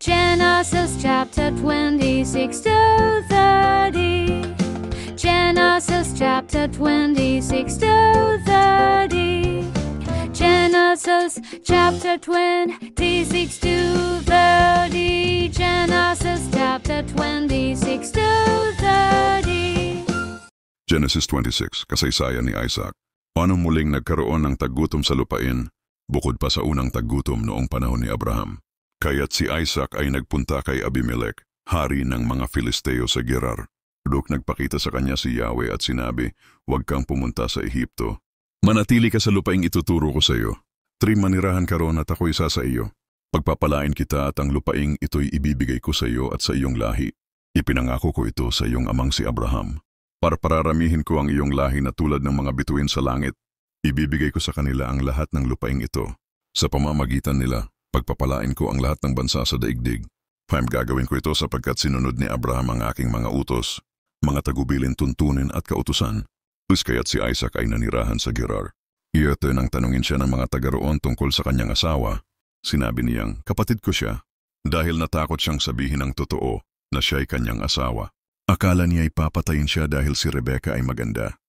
Genesis chapter 26 to 30. Genesis chapter 26 to 30. Genesis chapter 26 to 30. Genesis chapter 26 to 30. Genesis 26, kasaysayan ni Isaac. Paano muling nagkaroon ng taggutom sa lupain, bukod pa sa unang taggutom noong panahon ni Abraham? Kaya't si Isaac ay nagpunta kay Abimelech, hari ng mga Filisteo sa Gerar. Nagpakita sa kanya si Yahweh at sinabi, "Huwag kang pumunta sa Ehipto. Manatili ka sa lupaing ituturo ko sa iyo. 3 manirahan ka roon at ako'y isa sa iyo. Pagpapalain kita at ang lupaing ito'y ibibigay ko sa iyo at sa iyong lahi. Ipinangako ko ito sa iyong amang si Abraham. Para pararamihin ko ang iyong lahi na tulad ng mga bituin sa langit. Ibibigay ko sa kanila ang lahat ng lupaing ito. Sa pamamagitan nila, pagpapalain ko ang lahat ng bansa sa daigdig. Gagawin ko ito sapagkat sinunod ni Abraham ang aking mga utos, mga tagubilin, tuntunin at kautusan." Kaya't si Isaac ay nanirahan sa Gerar. Iyote nang tanungin siya ng mga taga roon tungkol sa kanyang asawa. Sinabi niyang, "Kapatid ko siya," dahil natakot siyang sabihin ang totoo na siya'y kanyang asawa. Akala niya ipapatayin siya dahil si Rebecca ay maganda.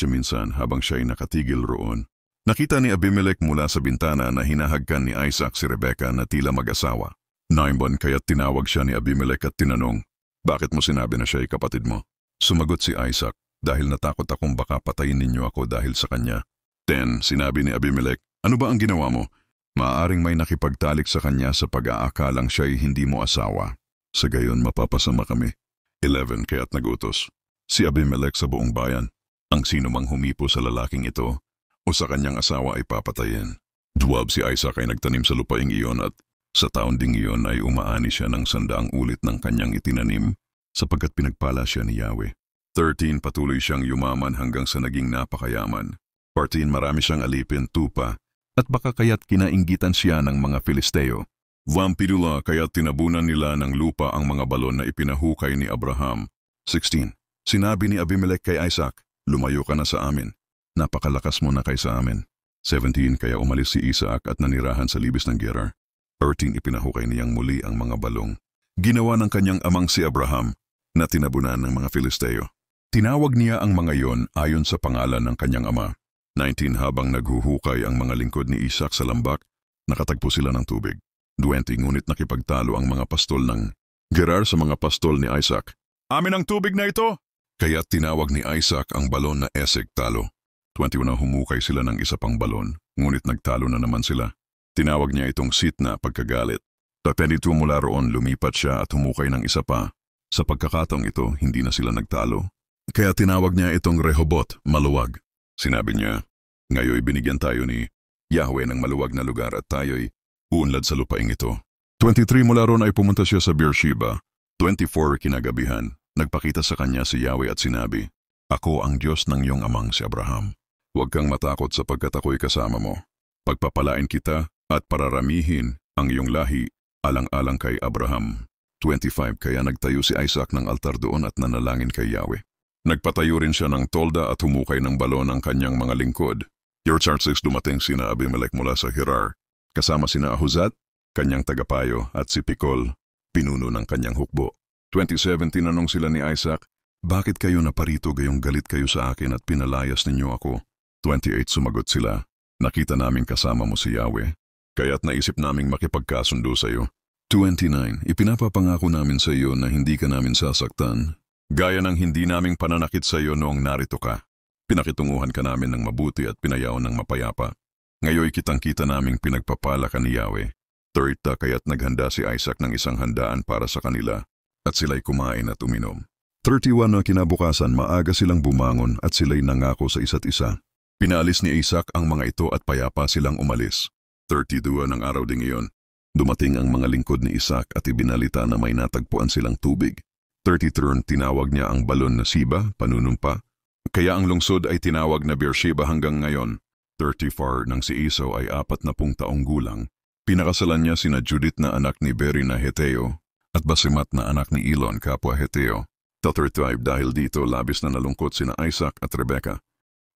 Minsan habang siya'y nakatigil roon, nakita ni Abimelech mula sa bintana na hinahagkan ni Isaac si Rebecca na tila mag-asawa. 9 buwan kaya't tinawag siya ni Abimelech at tinanong, "Bakit mo sinabi na siya'y kapatid mo?" Sumagot si Isaac, "Dahil natakot akong baka patayin ninyo ako dahil sa kanya." 10. Sinabi ni Abimelech, "Ano ba ang ginawa mo? Maaaring may nakipagtalik sa kanya sa pag-aakalang siya'y hindi mo asawa. Sa gayon mapapasama kami." 11. Kaya't nagutos si Abimelech sa buong bayan, ang sino mang humipo sa lalaking ito o sa kanyang asawa ay papatayin. 12. Si Isaac ay nagtanim sa lupaing iyon at sa taon ding iyon ay umaani siya ng 100 ulit ng kanyang itinanim sapagkat pinagpala siya ni Yahweh. 13. Patuloy siyang yumaman hanggang sa naging napakayaman. 14. Marami siyang alipin, tupa, at baka kaya't kinainggitan siya ng mga Filisteo. Vampirula kaya't tinabunan nila ng lupa ang mga balon na ipinahukay ni Abraham. 16. Sinabi ni Abimelech kay Isaac, "Lumayo ka na sa amin. Napakalakas mo na kaysa amin." 17. Kaya umalis si Isaac at nanirahan sa libis ng Gerar. 13. Ipinahukay niyang muli ang mga balong ginawa ng kanyang amang si Abraham na tinabunan ng mga Filisteo. Tinawag niya ang mga yon ayon sa pangalan ng kanyang ama. 19. Habang naghuhukay ang mga lingkod ni Isaac sa lambak, nakatagpo sila ng tubig. 20. Ngunit nakipagtalo ang mga pastol ng Gerar sa mga pastol ni Isaac. "Amin ang tubig na ito!" Kaya tinawag ni Isaac ang balon na Esek talo. 21. Humukay sila ng isa pang balon, ngunit nagtalo na naman sila. Tinawag niya itong Sitna pagkagalit. 22. Mula roon lumipat siya at humukay ng isa pa. Sa pagkakataong ito, hindi na sila nagtalo. Kaya tinawag niya itong Rehoboth, maluwag. Sinabi niya, "Ngayoy binigyan tayo ni Yahweh ng maluwag na lugar at tayo'y uunlad sa lupaing ito." 23. Mula roon ay pumunta siya sa Beersheba. 24. Kinagabihan, nagpakita sa kanya si Yahweh at sinabi, "Ako ang Diyos ng iyong amang si Abraham. Huwag kang matakot sapagkat ako'y kasama mo. Pagpapalain kita at pararamihin ang iyong lahi alang-alang kay Abraham." 25. Kaya nagtayo si Isaac ng altar doon at nanalangin kay Yahweh. Nagpatayo rin siya ng tolda at humukay ng balon ng kanyang mga lingkod. Year 6. Dumating sina Abimelech mula sa Gerar, kasama sina Ahuzat, kanyang tagapayo, at si Pikol, pinuno ng kanyang hukbo. 27. Tinanong sila ni Isaac, "Bakit kayo naparito gayong galit kayo sa akin at pinalayas ninyo ako?" 28. Sumagot sila, "Nakita naming kasama mo si Yahweh, kaya't naisip naming makipagkasundo sa iyo." 29. Ipinapapangako namin sa iyo na hindi ka namin sasaktan, gaya ng hindi naming pananakit sa iyo noong narito ka. Pinakitunguhan ka namin ng mabuti at pinayaw ng mapayapa. Ngayoy kitang-kita naming pinagpapala ka ni Yahweh. 30. Kaya't naghanda si Isaac ng isang handaan para sa kanila, at sila'y kumain at uminom. 31. Na kinabukasan maaga silang bumangon at sila'y nangako sa isa't isa. Pinalis ni Isaac ang mga ito at payapa silang umalis. 32. Ng araw ding iyon, dumating ang mga lingkod ni Isaac at ibinalita na may natagpuan silang tubig. 33. Tinawag niya ang balon na Siba, panunumpa. Kaya ang lungsod ay tinawag na Beersheba hanggang ngayon. 34. Nang si Esau ay 40 taong gulang, pinakasalan niya sina Judith na anak ni Beri na Heteo at Basimat na anak ni Elon kapwa Heteo. 35. Dahil dito labis na nalungkot sina Isaac at Rebecca.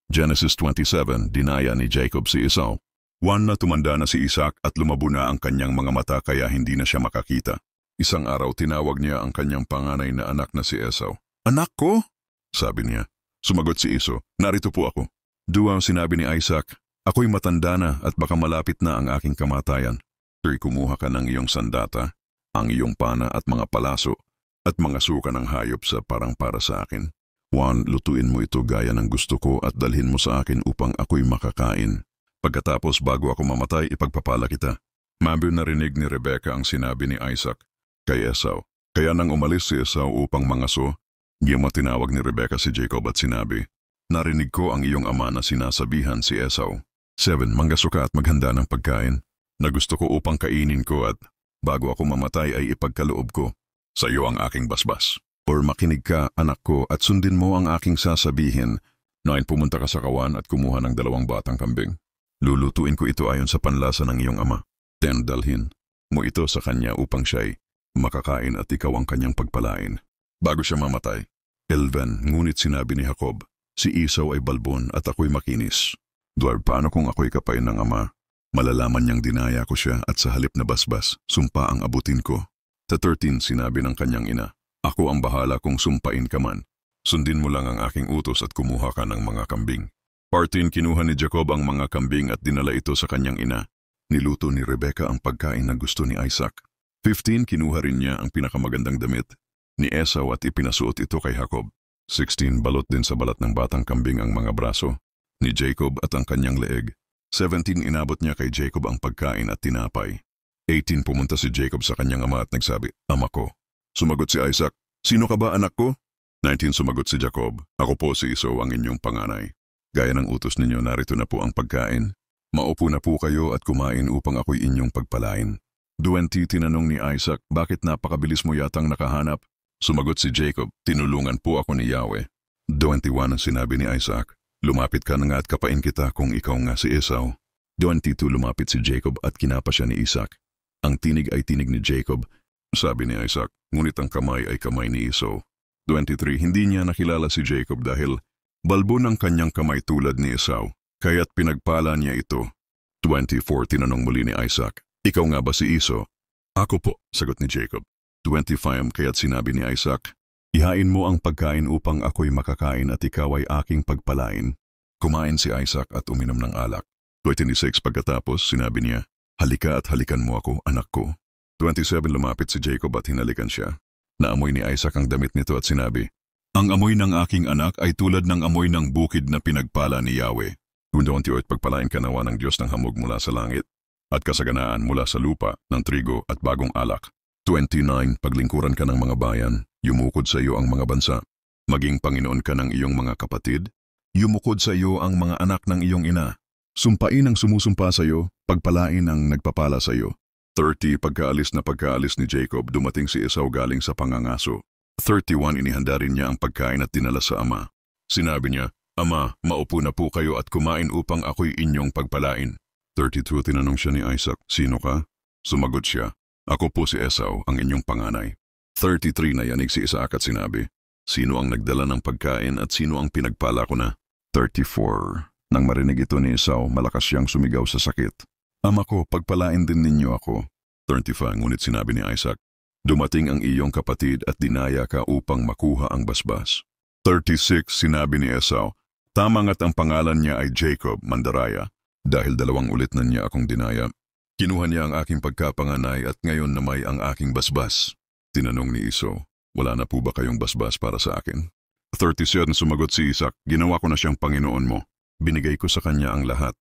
Genesis 27. Dinaya ni Jacob si Esau. 1. Na tumanda na si Isaac at lumabo na ang kanyang mga mata kaya hindi na siya makakita. Isang araw tinawag niya ang kanyang panganay na anak na si Esau. Anak ko? Sabi niya. Sumagot si Esau, narito po ako. Duwang sinabi ni Isaac, ako'y matanda na at baka malapit na ang aking kamatayan. Sir, kumuha ka ng iyong sandata, ang iyong pana at mga palaso, at mga suka ng hayop sa parang para sa akin. Juan, lutuin mo ito gaya ng gusto ko at dalhin mo sa akin upang ako'y makakain. Pagkatapos bago ako mamatay, ipagpapala kita. Mabuti narinig ni Rebecca ang sinabi ni Isaac kay Esau. Kaya nang umalis si Esau upang mangaso, tinawag ni Rebecca si Jacob at sinabi, narinig ko ang iyong ama na sinasabihan si Esau. 7. Manggaso ka at maghanda ng pagkain na gusto ko upang kainin ko at bago ako mamatay ay ipagkaloob ko sa iyo ang aking basbas. Or makinig ka, anak ko, at sundin mo ang aking sasabihin. 9. Pumunta ka sa kawan at kumuha ng 2 batang kambing. Lulutuin ko ito ayon sa panlasa ng iyong ama. 10. Dalhin mo ito sa kanya upang siya'y makakain at ikaw ang kanyang pagpalain bago siya mamatay. 11. Ngunit sinabi ni Jacob, si Esau ay balbon at ako'y makinis. 12. Paano kung ako'y kapain ng ama? Malalaman niyang dinaya ko siya at sa halip na basbas, sumpa ang abutin ko. Sa 13. Sinabi ng kanyang ina, ako ang bahala kung sumpain ka man. Sundin mo lang ang aking utos at kumuha ka ng mga kambing. 14. Kinuha ni Jacob ang mga kambing at dinala ito sa kanyang ina. Niluto ni Rebecca ang pagkain na gusto ni Isaac. 15. Kinuha rin niya ang pinakamagandang damit ni Esau at ipinasuot ito kay Jacob. 16. Balot din sa balat ng batang kambing ang mga braso ni Jacob at ang kanyang leeg. 17. Inabot niya kay Jacob ang pagkain at tinapay. 18. Pumunta si Jacob sa kanyang ama at nagsabi, Ama ko. Sumagot si Isaac, Sino ka ba anak ko? 19. Sumagot si Jacob, Ako po si Esau ang inyong panganay. Gaya ng utos ninyo, narito na po ang pagkain. Maupo na po kayo at kumain upang ako'y inyong pagpalain. 20. Tinanong ni Isaac, bakit napakabilis mo yatang nakahanap? Sumagot si Jacob, tinulungan po ako ni Yahweh. 21. Ang sinabi ni Isaac, lumapit ka na nga at kapain kita kung ikaw nga si Esau. 22. Lumapit si Jacob at kinapa siya ni Isaac. Ang tinig ay tinig ni Jacob, sabi ni Isaac, ngunit ang kamay ay kamay ni Esau. 23. Hindi niya nakilala si Jacob dahil balbon ang kanyang kamay tulad ni Esau, kaya't pinagpala niya ito. 24. Tinanong muli ni Isaac, Ikaw nga ba si Esau? Ako po, sagot ni Jacob. 25. Kaya't sinabi ni Isaac, Ihain mo ang pagkain upang ako'y makakain at ikaw ay aking pagpalain. Kumain si Isaac at uminom ng alak. 26. Pagkatapos, sinabi niya, Halika at halikan mo ako, anak ko. 27. Lumapit si Jacob at hinalikan siya. Naamoy ni Isaac ang damit nito at sinabi, Ang amoy ng aking anak ay tulad ng amoy ng bukid na pinagpala ni Yahweh. 28. Pagpalain ka nawa ng Diyos ng hamog mula sa langit at kasaganaan mula sa lupa ng trigo at bagong alak. 29. Paglingkuran ka ng mga bayan, yumukod sa iyo ang mga bansa. Maging Panginoon ka ng iyong mga kapatid, yumukod sa iyo ang mga anak ng iyong ina. Sumpain ang sumusumpa sa iyo, pagpalain ang nagpapala sa iyo. 30. Pagkaalis ni Jacob, dumating si Esau galing sa pangangaso. 31. Inihanda rin niya ang pagkain at dinala sa ama. Sinabi niya, Ama, maupo na po kayo at kumain upang ako'y inyong pagpalain. 32. Tinanong siya ni Isaac, Sino ka? Sumagot siya, Ako po si Esau, ang inyong panganay. 33. Nayanig si Isaac at sinabi, Sino ang nagdala ng pagkain at sino ang pinagpala ko na? 34. Nang marinig ito ni Esau, malakas siyang sumigaw sa sakit. Ama ko, pagpalain din ninyo ako. 35. Ngunit sinabi ni Isaac, Dumating ang iyong kapatid at dinaya ka upang makuha ang basbas. 36. Sinabi ni Esau, Tama nga't ang pangalan niya ay Jacob, mandaraya, dahil 2 ulit na niya akong dinaya. Kinuha niya ang aking pagkapanganay at ngayon namay ang aking basbas. Tinanong ni Esau, Wala na po ba kayong basbas para sa akin? 37. Sumagot si Isaac, Ginawa ko na siyang Panginoon mo. Binigay ko sa kanya ang lahat.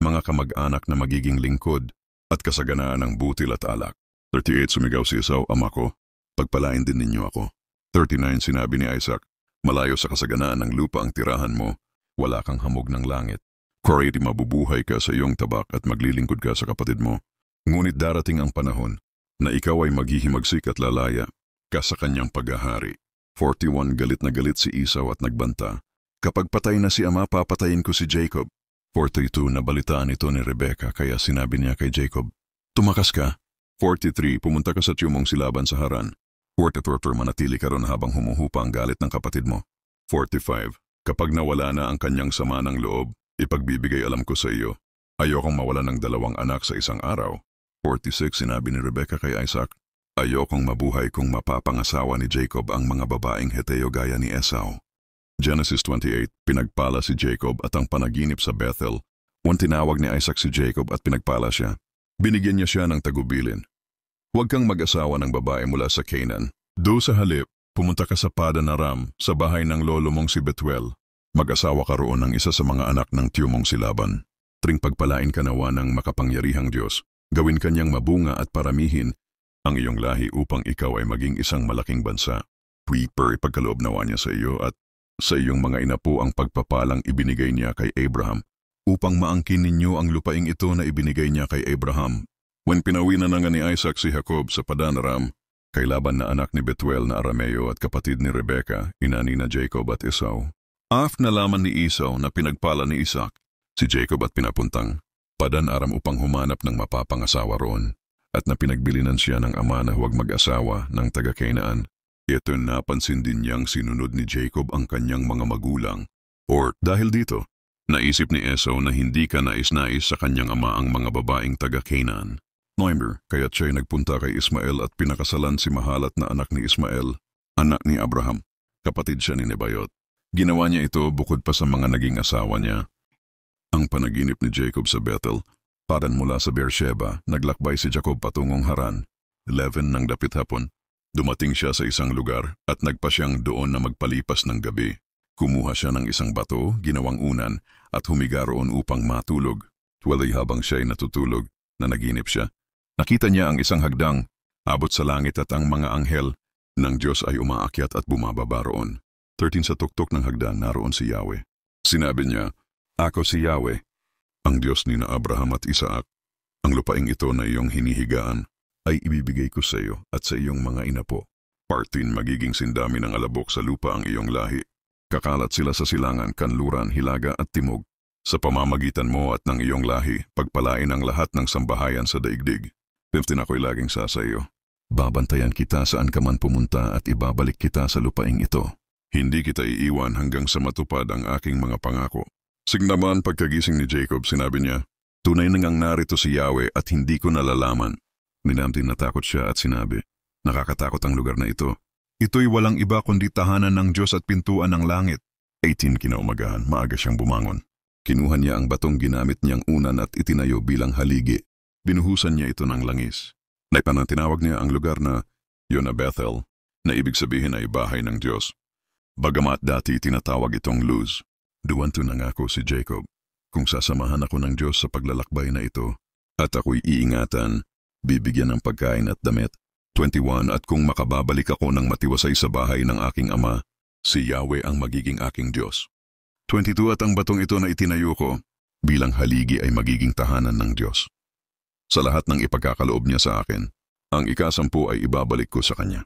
Mga kamag-anak na magiging lingkod at kasaganaan ng butil at alak. 38. Sumigaw si Esau, Ama ko, pagpalain din ninyo ako. 39. Sinabi ni Isaac, Malayo sa kasaganaan ng lupa ang tirahan mo, wala kang hamog ng langit. 40. Mabubuhay ka sa iyong tabak at maglilingkod ka sa kapatid mo. Ngunit darating ang panahon na ikaw ay maghihimagsik at lalaya ka sa kanyang paghahari. 41. Galit na galit si Esau at nagbanta, Kapag patay na si ama, papatayin ko si Jacob. 42. Nabalitaan ito ni Rebecca kaya sinabi niya kay Jacob, Tumakas ka. 43. Pumunta ka sa tiyumong silaban sa Haran. 44. Manatili ka ron habang humuhupa ang galit ng kapatid mo. 45. Kapag nawala na ang kanyang sama ng loob, ipagbibigay alam ko sa iyo. Ayokong mawala ng 2 anak sa isang araw. 46. Sinabi ni Rebecca kay Isaac, Ayokong mabuhay kung mapapangasawa ni Jacob ang mga babaeng Heteo gaya ni Esau. Genesis 28, pinagpala si Jacob at ang panaginip sa Bethel. Tinawag ni Isaac si Jacob at pinagpala siya. Binigyan niya siya ng tagubilin. Huwag kang mag-asawa ng babae mula sa Canaan. Do sa halip, pumunta ka sa Padan Aram sa bahay ng lolo mong si Betuel. Mag-asawa ka roon ng isa sa mga anak ng tiyo mong si Laban. Tring pagpalain ka nawa ng makapangyarihang Diyos. Gawin kanyang mabunga at paramihin ang iyong lahi upang ikaw ay maging isang malaking bansa. Puiper ipagkaloob nawa niya sa iyo at sa iyong mga inapo ang pagpapalang ibinigay niya kay Abraham upang maangkin ninyo ang lupaing ito na ibinigay niya kay Abraham. When pinawinan na nga ni Isaac si Jacob sa Padan Aram, kay Laban na anak ni Betuel na Arameo at kapatid ni Rebeka, ina ni na Jacob at Esau. Nalaman ni Esau na pinagpala ni Isaac si Jacob at pinapuntang Padan Aram upang humanap ng mapapangasawa roon, at na pinagbilinan siya ng ama na huwag mag-asawa ng taga-Canaan. Ito napansin din niyang sinunod ni Jacob ang kanyang mga magulang. Or dahil dito, naisip ni Esau na hindi ka nais-nais sa kanyang ama ang mga babaeng taga-Canaan. Noimer, kaya't siya'y nagpunta kay Ismael at pinakasalan si Mahalat na anak ni Ismael, anak ni Abraham, kapatid siya ni Nebayot. Ginawa niya ito bukod pa sa mga naging asawa niya. Ang panaginip ni Jacob sa Bethel, Padan mula sa Beersheba, naglakbay si Jacob patungong Haran. 11 ng dapit hapon, dumating siya sa isang lugar at nagpa siyang doon na magpalipas ng gabi. Kumuha siya ng isang bato, ginawang unan, at humiga roon upang matulog. Tuwalay habang siya'y natutulog, na naginip siya. Nakita niya ang isang hagdang, abot sa langit at ang mga anghel ng Diyos ay umaakyat at bumababa roon. 13 sa tuktok ng hagdan naroon si Yahweh. Sinabi niya, "Ako si Yahweh, ang Diyos ni na Abraham at Isaac. Ang lupaing ito na iyong hinihigaan ay ibibigay ko sa iyo at sa iyong mga inapo. Partin magiging sindami ng alabok sa lupa ang iyong lahi. Kakalat sila sa silangan, kanluran, hilaga at timog. Sa pamamagitan mo at ng iyong lahi, pagpalain ang lahat ng sambahayan sa daigdig. 15 ako'y laging sa iyo. Babantayan kita saan ka man pumunta at ibabalik kita sa lupaing ito. Hindi kita iiwan hanggang sa matupad ang aking mga pangako." Signaman pagkagising ni Jacob, sinabi niya, "Tunay na ngang narito si Yahweh at hindi ko nalalaman." Minamtin natakot siya at sinabi, "Nakakatakot ang lugar na ito. Ito'y walang iba kundi tahanan ng Diyos at pintuan ng langit." 18 kinaumagahan, maaga siyang bumangon. Kinuha niya ang batong ginamit niyang unan at itinayo bilang haligi. Binuhusan niya ito ng langis. Naipanang tinawag niya ang lugar na Yona Bethel, na ibig sabihin ay bahay ng Diyos. Bagamat dati tinatawag itong Luz. Duwanto nangako si Jacob, "Kung sasamahan ako ng Diyos sa paglalakbay na ito, at ako'y iingatan, bibigyan ng pagkain at damit." 21 At kung makababalik ako ng matiwasay sa bahay ng aking ama, si Yahweh ang magiging aking Diyos. 22 At ang batong ito na itinayo ko, bilang haligi ay magiging tahanan ng Diyos. Sa lahat ng ipagkakaloob niya sa akin, ang ika-10 ay ibabalik ko sa kanya.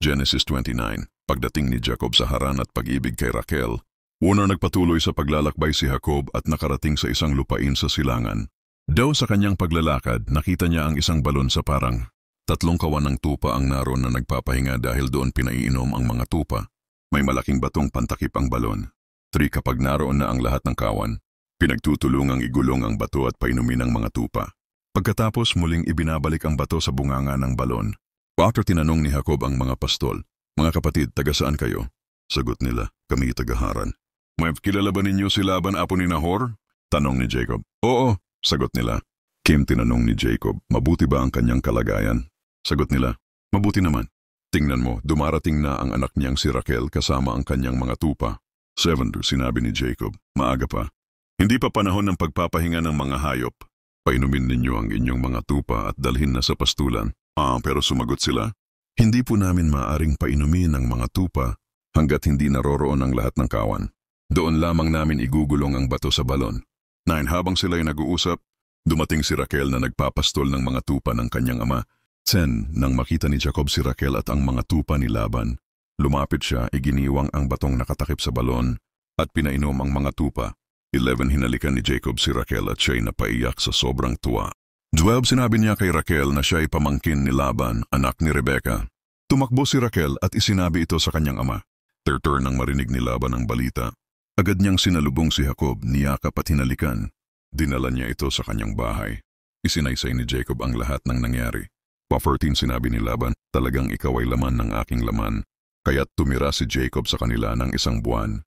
Genesis 29 Pagdating ni Jacob sa Haran at pag-ibig kay Raquel, una nagpatuloy sa paglalakbay si Jacob at nakarating sa isang lupain sa silangan. Daw sa kanyang paglalakad, nakita niya ang isang balon sa parang 3 kawan ng tupa ang naroon na nagpapahinga dahil doon pinaiinom ang mga tupa. May malaking batong pantakip ang balon. 3 Kapag naroon na ang lahat ng kawan, pinagtutulungang igulong ang bato at painumin ang mga tupa. Pagkatapos muling ibinabalik ang bato sa bunganga ng balon. After tinanong ni Jacob ang mga pastol, "Mga kapatid, taga saan kayo?" Sagot nila, "Kami taga Haran." "May kilala ba ninyo si Laban apo ni Nahor?" Tanong ni Jacob. "Oo," sagot nila. Kim tinanong ni Jacob, "Mabuti ba ang kanyang kalagayan?" Sagot nila, "Mabuti naman. Tingnan mo, dumarating na ang anak niyang si Raquel kasama ang kanyang mga tupa." 7 Sinabi ni Jacob, "Maaga pa. Hindi pa panahon ng pagpapahinga ng mga hayop. Painumin ninyo ang inyong mga tupa at dalhin na sa pastulan." Pero sumagot sila, "Hindi po namin maaring painumin ang mga tupa hanggat hindi naroroon ang lahat ng kawan. Doon lamang namin igugulong ang bato sa balon." 9 Habang sila'y nag-uusap, dumating si Raquel na nagpapastol ng mga tupa ng kanyang ama. 10 Nang makita ni Jacob si Raquel at ang mga tupa ni Laban, lumapit siya, iginiwang ang batong nakatakip sa balon at pinainom ang mga tupa. 11 Hinalikan ni Jacob si Raquel at siya'y napaiyak sa sobrang tuwa. 12 Sinabi niya kay Raquel na siya'y pamangkin ni Laban, anak ni Rebeka. Tumakbo si Raquel at isinabi ito sa kanyang ama. 13 Nang marinig ni Laban ang balita, agad niyang sinalubong si Jacob, niyakap at hinalikan. Dinala niya ito sa kanyang bahay. Isinaysay ni Jacob ang lahat ng nangyari. 14 Sinabi ni Laban, Talagang ikaw ay laman ng aking laman. Kaya't tumira si Jacob sa kanila ng 1 buwan.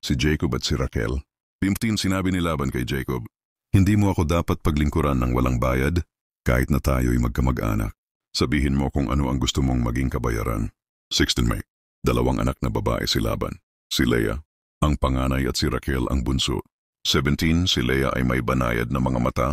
Si Jacob at si Raquel. 15 Sinabi ni Laban kay Jacob, "Hindi mo ako dapat paglingkuran ng walang bayad, kahit na tayo'y magkamag-anak. Sabihin mo kung ano ang gusto mong maging kabayaran." 16 May, 2 anak na babae si Laban. Si Leah, ang panganay, at si Raquel ang bunso. 17 Si Leah ay may banayad na mga mata,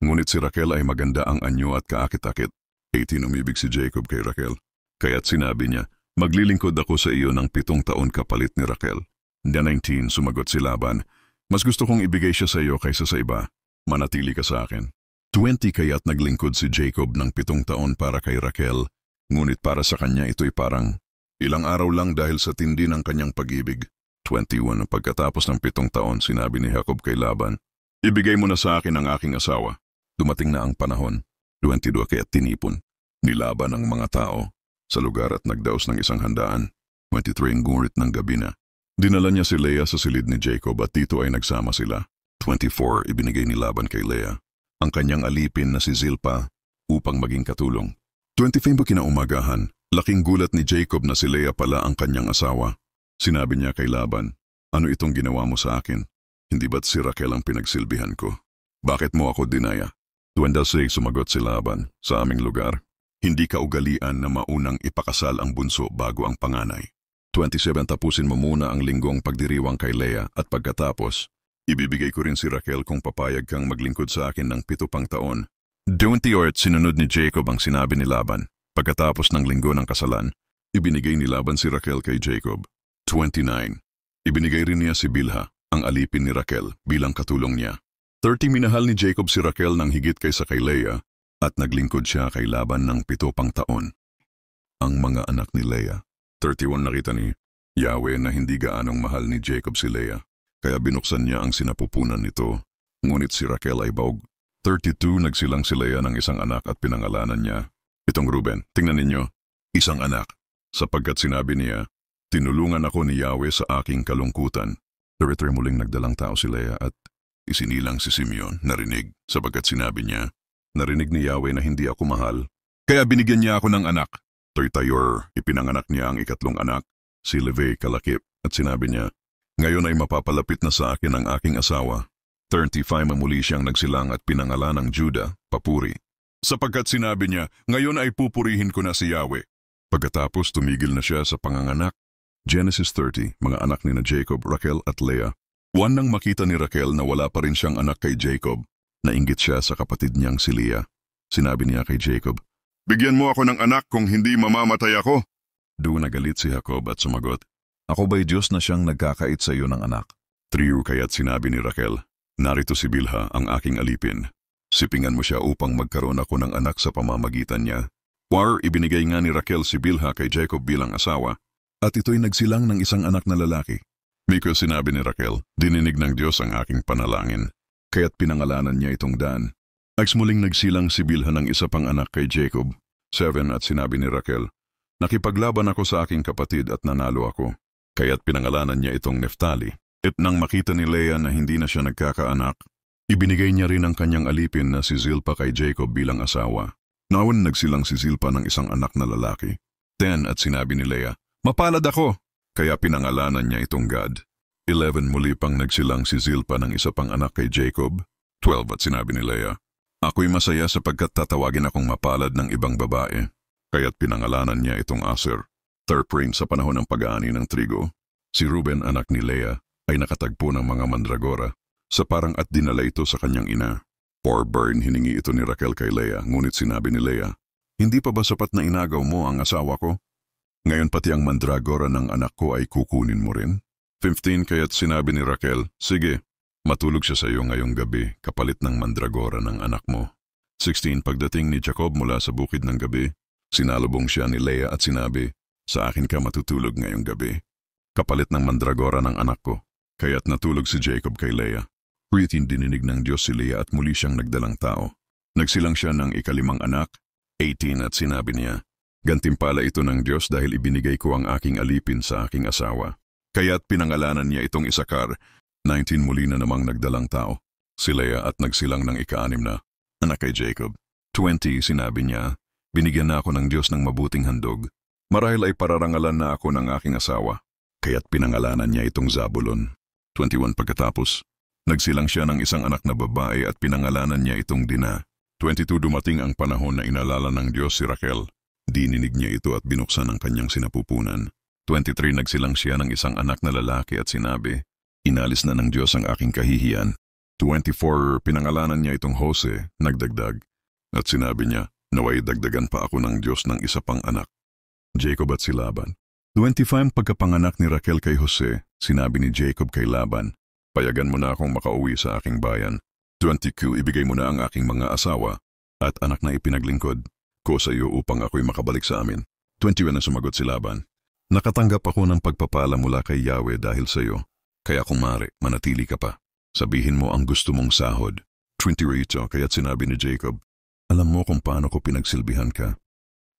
ngunit si Raquel ay maganda ang anyo at kaakit-akit. 18 Umibig si Jacob kay Raquel. Kaya't sinabi niya, "Maglilingkod ako sa iyo ng 7 taon kapalit ni Raquel." 19 Sumagot si Laban, "Mas gusto kong ibigay siya sa iyo kaysa sa iba. Manatili ka sa akin." 20 Kaya't naglingkod si Jacob ng 7 taon para kay Raquel, ngunit para sa kanya ito'y parang ilang araw lang dahil sa tindi ng kanyang pag-ibig. 21 Pagkatapos ng 7 taon, sinabi ni Jacob kay Laban, "Ibigay mo na sa akin ang aking asawa." Dumating na ang panahon. 22 Kaya't tinipon ni Laban ang mga tao sa lugar at nagdaos ng isang handaan. 23 Ang gurit ng gabi na. Dinala niya si Leah sa silid ni Jacob at dito ay nagsama sila. 24 Ibinigay ni Laban kay Leah ang kanyang alipin na si Zilpa upang maging katulong. 25 Kinaumagahan, laking gulat ni Jacob na si Leah pala ang kanyang asawa. Sinabi niya kay Laban, "Ano itong ginawa mo sa akin? Hindi ba't si Raquel ang pinagsilbihan ko? Bakit mo ako dinaya?" 26 Sumagot si Laban, "Sa aming lugar, hindi kaugalian na maunang ipakasal ang bunso bago ang panganay." 27 Tapusin mo muna ang linggong pagdiriwang kay Leah at pagkatapos, ibibigay ko rin si Raquel kung papayag kang maglingkod sa akin ng 7 pang taon. 28 Sinunod ni Jacob ang sinabi ni Laban. Pagkatapos ng linggo ng kasalan, ibinigay ni Laban si Raquel kay Jacob. 29 Ibinigay rin niya si Bilha, ang alipin ni Raquel, bilang katulong niya. 30 Minahal ni Jacob si Raquel ng higit kaysa kay Leah at naglingkod siya kay Laban ng 7 pang taon. Ang mga anak ni Leah. 31 Nakita ni Yahweh na hindi gaanong mahal ni Jacob si Leah, kaya binuksan niya ang sinapupunan nito, ngunit si Raquel ay baog. 32 Nagsilang si Leah ng isang anak at pinangalanan niya itong Ruben. Tingnan ninyo, isang anak, sapagkat sinabi niya, "Tinulungan ako ni Yahweh sa aking kalungkutan." 33 Muling nagdalang tao si Leah at isinilang si Simeon. Narinig, sapagkat sinabi niya, "Narinig ni Yahweh na hindi ako mahal, kaya binigyan niya ako ng anak." 34 Ipinanganak niya ang 2 anak, si Levi kalakip, at sinabi niya, "Ngayon ay mapapalapit na sa akin ang aking asawa." 35 Muli siyang nagsilang at pinangalan ng Judah, papuri, sapagkat sinabi niya, "Ngayon ay pupurihin ko na si Yahweh." Pagkatapos tumigil na siya sa panganganak. Genesis 30 Mga anak ni na Jacob, Raquel at Leah. Nang makita ni Raquel na wala pa rin siyang anak kay Jacob, nainggit siya sa kapatid niyang si Leah. Sinabi niya kay Jacob, "Bigyan mo ako ng anak kung hindi mamamatay ako." Doon nagalit si Jacob at sumagot, "Ako ba'y Diyos na siyang nagkakait sa iyo ng anak?" 3 Kaya't sinabi ni Raquel, "Narito si Bilha, ang aking alipin. Sipingan mo siya upang magkaroon ako ng anak sa pamamagitan niya." Ibinigay nga ni Raquel si Bilha kay Jacob bilang asawa, at ito'y nagsilang ng isang anak na lalaki. Mikal sinabi ni Raquel, "Dininig ng Diyos ang aking panalangin," kaya't pinangalanan niya itong Dan. Muling nagsilang si Bilha ng isa pang anak kay Jacob. 7 At sinabi ni Raquel, "Nakipaglaban ako sa aking kapatid at nanalo ako," kaya't pinangalanan niya itong Neftali. At nang makita ni Leah na hindi na siya nagkakaanak, ibinigay niya rin ang kanyang alipin na si Zilpa kay Jacob bilang asawa. Nagsilang si Zilpa ng isang anak na lalaki. 10 At sinabi ni Leah, "Mapalad ako," kaya pinangalanan niya itong Gad. 11 Muli pang nagsilang si Zilpa ng isa pang anak kay Jacob. 12 At sinabi ni Leah, "Ako'y masaya sapagkat tatawagin akong mapalad ng ibang babae," kaya't pinangalanan niya itong Aser. 13 Sa panahon ng pag-aani ng trigo, si Ruben anak ni Leah ay nakatagpo ng mga mandragora sa parang at dinala ito sa kanyang ina. For burn hiningi ito ni Raquel kay Leah, ngunit sinabi ni Leah, "Hindi pa ba sapat na inagaw mo ang asawa ko? Ngayon pati ang mandragora ng anak ko ay kukunin mo rin?" 15 Kaya't sinabi ni Raquel, "Sige, matulog siya sa iyo ngayong gabi kapalit ng mandragora ng anak mo." 16 Pagdating ni Jacob mula sa bukid ng gabi, sinalubong siya ni Leah at sinabi, "Sa akin ka matutulog ngayong gabi, kapalit ng mandragora ng anak ko." Kaya't natulog si Jacob kay Leah. Dininig ng Diyos si Leah at muli siyang nagdalang tao. Nagsilang siya ng 5 anak. 18 At sinabi niya, "Gantimpala ito ng Diyos dahil ibinigay ko ang aking alipin sa aking asawa." Kaya't pinangalanan niya itong Isakar. 19 Muli na namang nagdalang tao si Leah at nagsilang ng 6 na anak kay Jacob. 20 Sinabi niya, Binigyan na ako ng Diyos ng mabuting handog. Marahil ay pararangalan na ako ng aking asawa, kaya't pinangalanan niya itong Zabulon. 21 pagkatapos, nagsilang siya ng isang anak na babae at pinangalanan niya itong Dina. 22 dumating ang panahon na inalala ng Diyos si Raquel. Dininig niya ito at binuksan ang kanyang sinapupunan. 23 nagsilang siya ng isang anak na lalaki at sinabi, inalis na ng Diyos ang aking kahihiyan. 24 pinangalanan niya itong Jose, nagdagdag, at sinabi niya, naway dagdagan pa ako ng Diyos ng isa pang anak. Jacob at si Laban. 25 pagkapanganak ni Raquel kay Jose, sinabi ni Jacob kay Laban, payagan mo na akong makauwi sa aking bayan. 22 ibigay mo na ang aking mga asawa at anak na ipinaglingkod ko sa iyo upang ako'y makabalik sa amin. 21 na sumagot si Laban, nakatanggap ako ng pagpapala mula kay Yahweh dahil sa iyo, kaya kung maaari, manatili ka pa. Sabihin mo ang gusto mong sahod. 28 kaya't sinabi ni Jacob, alam mo kung paano ko pinagsilbihan ka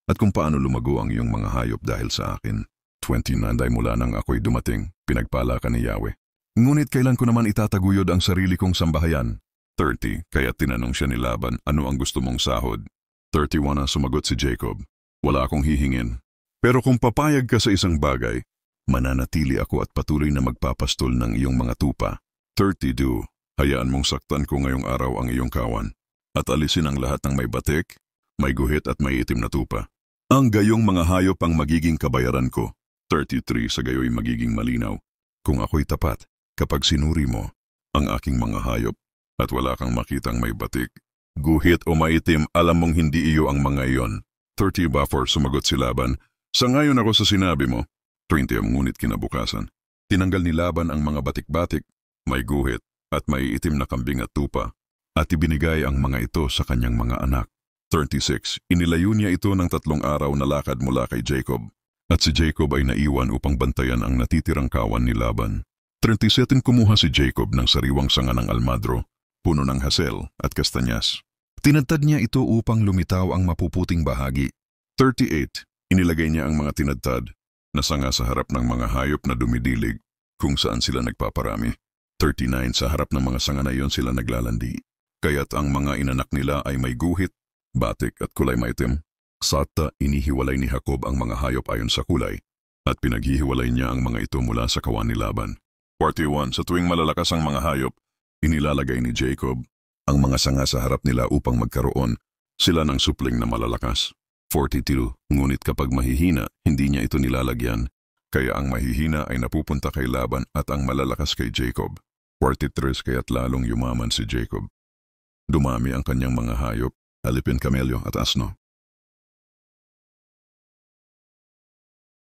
at kung paano lumago ang iyong mga hayop dahil sa akin. 29 dahil mula nang ako'y dumating, pinagpala ka ni Yahweh. Ngunit kailan ko naman itataguyod ang sarili kong sambahayan? 30 kaya tinanong siya ni Laban, ano ang gusto mong sahod? 31 na sumagot si Jacob, wala akong hihingin. Pero kung papayag ka sa isang bagay, mananatili ako at patuloy na magpapastol ng iyong mga tupa. 32 hayaan mong saktan ko ngayong araw ang iyong kawan at alisin ang lahat ng may batik, may guhit at may itim na tupa. Ang gayong mga hayop ang magiging kabayaran ko. 33 sa gayo'y magiging malinaw. Kung ako'y tapat, kapag sinuri mo ang aking mga hayop at wala kang makitang may batik, guhit o maitim, alam mong hindi iyo ang mga iyon. 30 Bafor sumagot si Laban, sangayon ako sa sinabi mo. 20 ngunit kinabukasan, tinanggal ni Laban ang mga batik-batik, may guhit at may itim na kambing at tupa, at ibinigay ang mga ito sa kanyang mga anak. 36 inilayo niya ito ng 3 araw na lakad mula kay Jacob, at si Jacob ay naiwan upang bantayan ang natitirang kawan ni Laban. 37 kumuha si Jacob ng sariwang sanga ng almadro, puno ng hasel at kastanyas. Tinadtad niya ito upang lumitaw ang mapuputing bahagi. 38 inilagay niya ang mga tinadtad na sanga sa harap ng mga hayop na dumidilig kung saan sila nagpaparami. 39 sa harap ng mga sanga na iyon sila naglalandi, kaya't ang mga inanak nila ay may guhit, batik at kulay maitim. Sata inihiwalay ni Jacob ang mga hayop ayon sa kulay, at pinaghihiwalay niya ang mga ito mula sa kawan ni Laban. 41 sa tuwing malalakas ang mga hayop, inilalagay ni Jacob ang mga sanga sa harap nila upang magkaroon sila ng supling na malalakas. 42 ngunit kapag mahihina, hindi niya ito nilalagyan, kaya ang mahihina ay napupunta kay Laban at ang malalakas kay Jacob. 43 kaya't lalong yumaman si Jacob. Dumami ang kanyang mga hayop, alipin, kamelyo at asno.